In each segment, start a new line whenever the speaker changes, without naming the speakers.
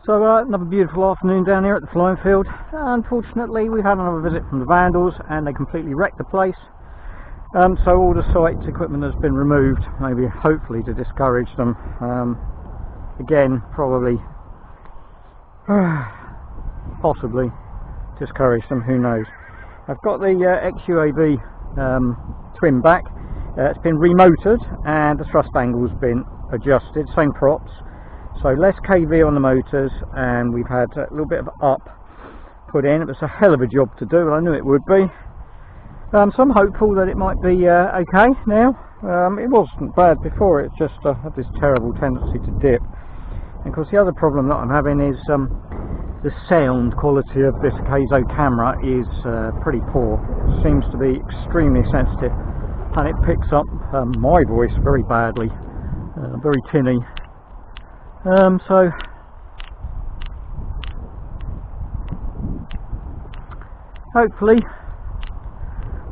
So another beautiful afternoon down here at the flying field. Unfortunately we've had another visit from the vandals and they completely wrecked the place. So all the site's equipment has been removed, maybe hopefully to discourage them. Again, probably, possibly discourage them, who knows. I've got the XUAV twin back. It's been remotored and the thrust angle's been adjusted, same props. So less KV on the motors, and we've had a little bit of up put in. It was a hell of a job to do, and I knew it would be. So I'm hopeful that it might be okay now. It wasn't bad before, it just had this terrible tendency to dip. And of course the other problem that I'm having is the sound quality of this Keizo camera is pretty poor. It seems to be extremely sensitive, and it picks up my voice very badly, very tinny. So hopefully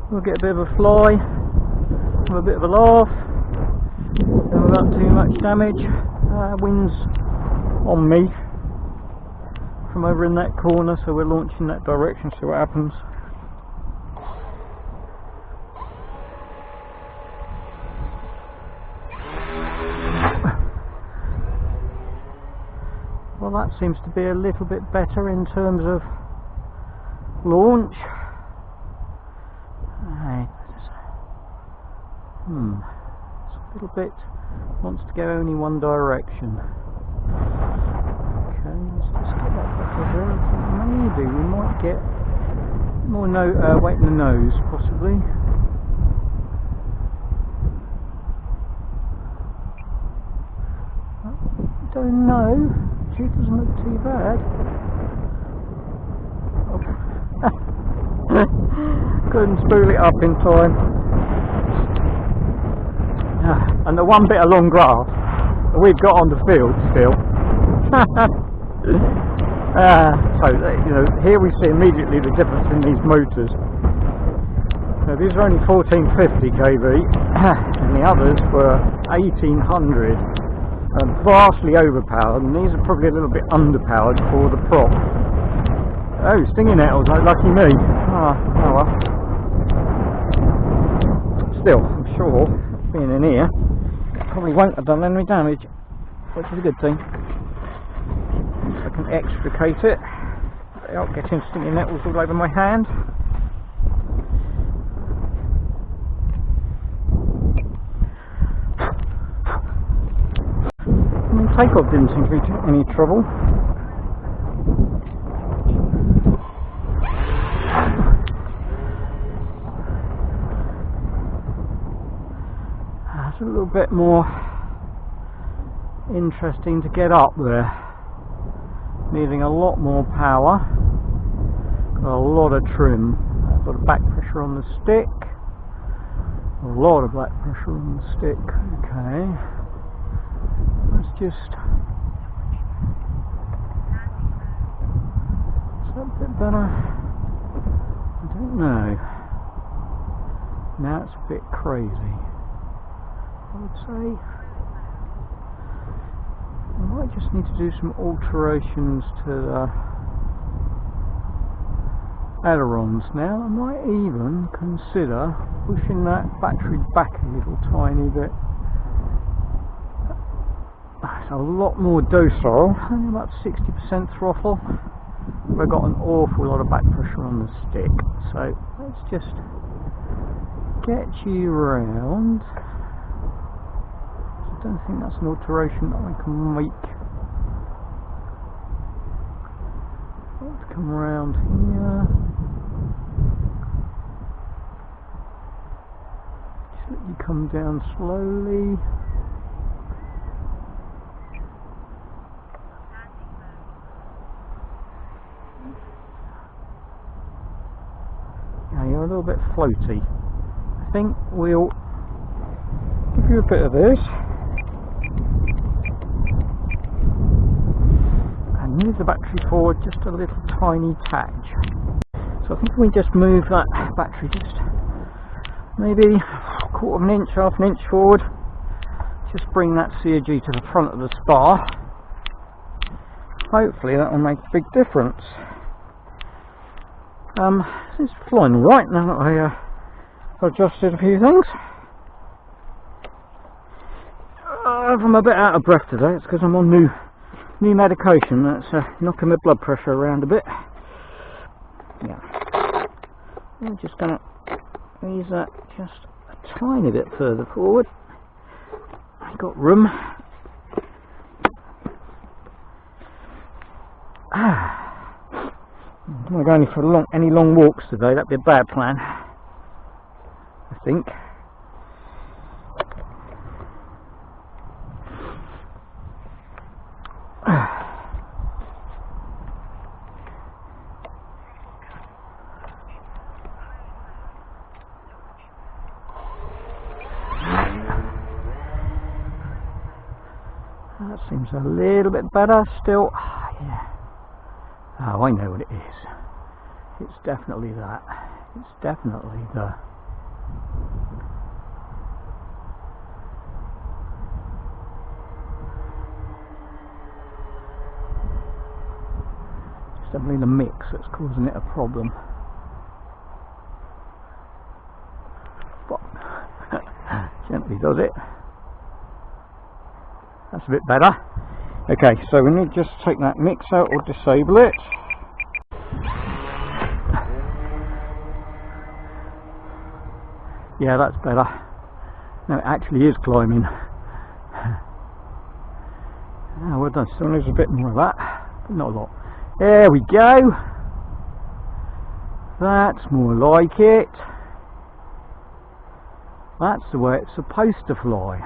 we'll get a bit of a fly, have a bit of a laugh, and without too much damage. Wind's on me from over in that corner, so we're launching that direction, see what happens. Well, that seems to be a little bit better in terms of launch. It's a little bit, wants to go only one direction. Okay, let's just get that back over there. I think maybe we might get more weight in the nose, possibly. I don't know. It doesn't look too bad. Oh. Couldn't spool it up in time. And the one bit of long grass that we've got on the field still. So you know, here we see immediately the difference in these motors. Now, these are only 1450 kV, and the others were 1800. Vastly overpowered, and these are probably a little bit underpowered for the prop. Oh, stinging nettles, like lucky me. Oh well. Still, I'm sure, being in here, probably won't have done any damage, which is a good thing. So I can extricate it without getting stinging nettles all over my hand. Takeoff didn't seem to be any trouble. It's a little bit more interesting to get up there. Needing a lot more power. Got a lot of trim. I've got a back pressure on the stick. A lot of back pressure on the stick. Okay. Let's just, is that a bit better? I don't know. Now it's a bit crazy, I would say. I might just need to do some alterations to the ailerons now. I might even consider pushing that battery back a little tiny bit. It's a lot more docile, only about 60% throttle. We've got an awful lot of back pressure on the stick, so let's just get you round. I don't think that's an alteration that I can make. Let's come around here. Just let you come down slowly. You're a little bit floaty. I think we'll give you a bit of this and move the battery forward just a little tiny tad. So I think we just move that battery just maybe a quarter of an inch, half an inch forward. Just bring that COG to the front of the spar. Hopefully that will make a big difference. It's flying right now that I adjusted a few things. If I'm a bit out of breath today, it's because I'm on new medication that's knocking my blood pressure around a bit. Yeah, I'm just going to ease that just a tiny bit further forward. I've got room. I'm not going for any long walks today. That'd be a bad plan, I think. That seems a little bit better still. Yeah. Oh, I know what it is. It's definitely that. It's definitely the... It's definitely the mix that's causing it a problem. But gently does it. That's a bit better. Okay, so we need to just take that mix out or disable it. Yeah, that's better. No, it actually is climbing. Oh, well done. Still needs a bit more of that, but not a lot. There we go. That's more like it. That's the way it's supposed to fly.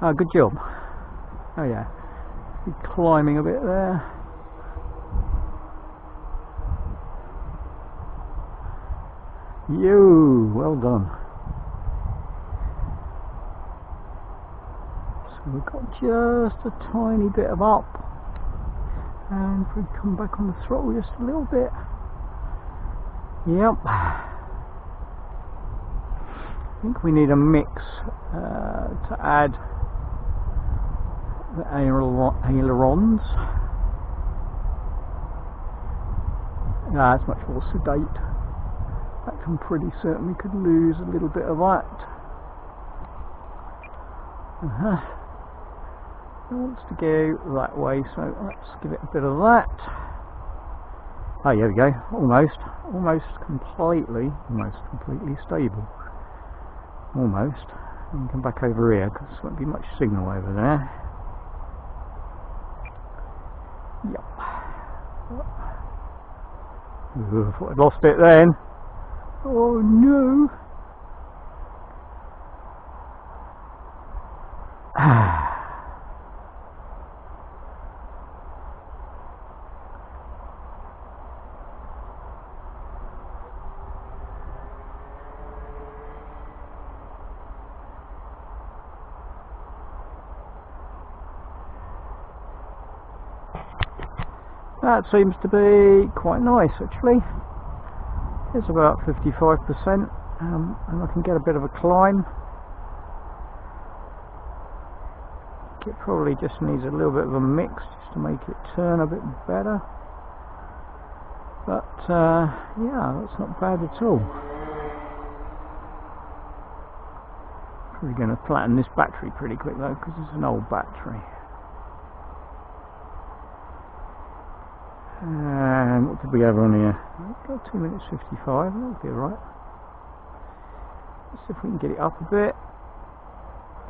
Oh, good job. Oh yeah, you're climbing a bit there. You, well done. So we've got just a tiny bit of up, and if we come back on the throttle just a little bit. Yep. I think we need a mix to add the ailerons. It's much more sedate. That can pretty certainly could lose a little bit of that. It wants to go that way, so let's give it a bit of that. Oh, here we go. Almost completely stable. Almost. And come back over here because there won't be much signal over there. Yep. Ooh, I thought I'd lost it then. Oh no. That seems to be quite nice actually. It's about 55%, and I can get a bit of a climb. It probably just needs a little bit of a mix just to make it turn a bit better. But yeah, that's not bad at all. Probably going to flatten this battery pretty quick though, because it's an old battery. And what did we have on here? Got 2 minutes 55, that'll be alright. Let's see if we can get it up a bit.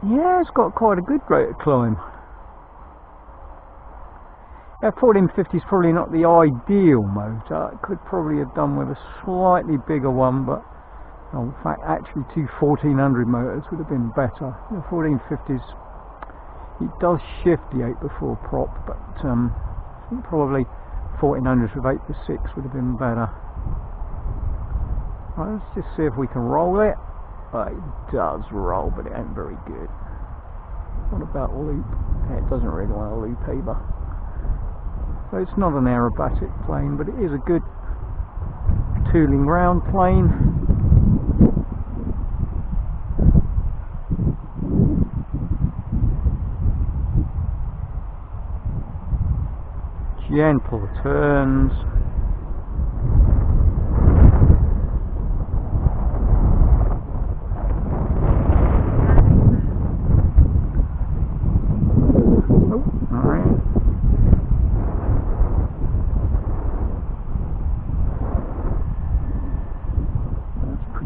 Yeah, it's got quite a good rate of climb. Yeah, 1450 is probably not the ideal motor. It could probably have done with a slightly bigger one, but in fact actually two 1400 motors would have been better. The 1450s, it does shift the 8x4 prop, but I think probably 1400s with 8x6 would have been better. Right, let's just see if we can roll it. It does roll, but it ain't very good. What about loop? Yeah, it doesn't really want to loop either. So it's not an aerobatic plane, but it is a good tooling round plane. gentle turns.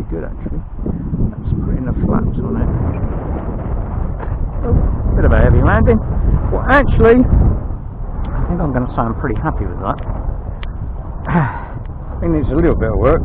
Good actually. Let's put in the flaps on it. Oh, bit of a heavy landing. Well, actually, I think I'm going to say I'm pretty happy with that. I think it needs a little bit of work.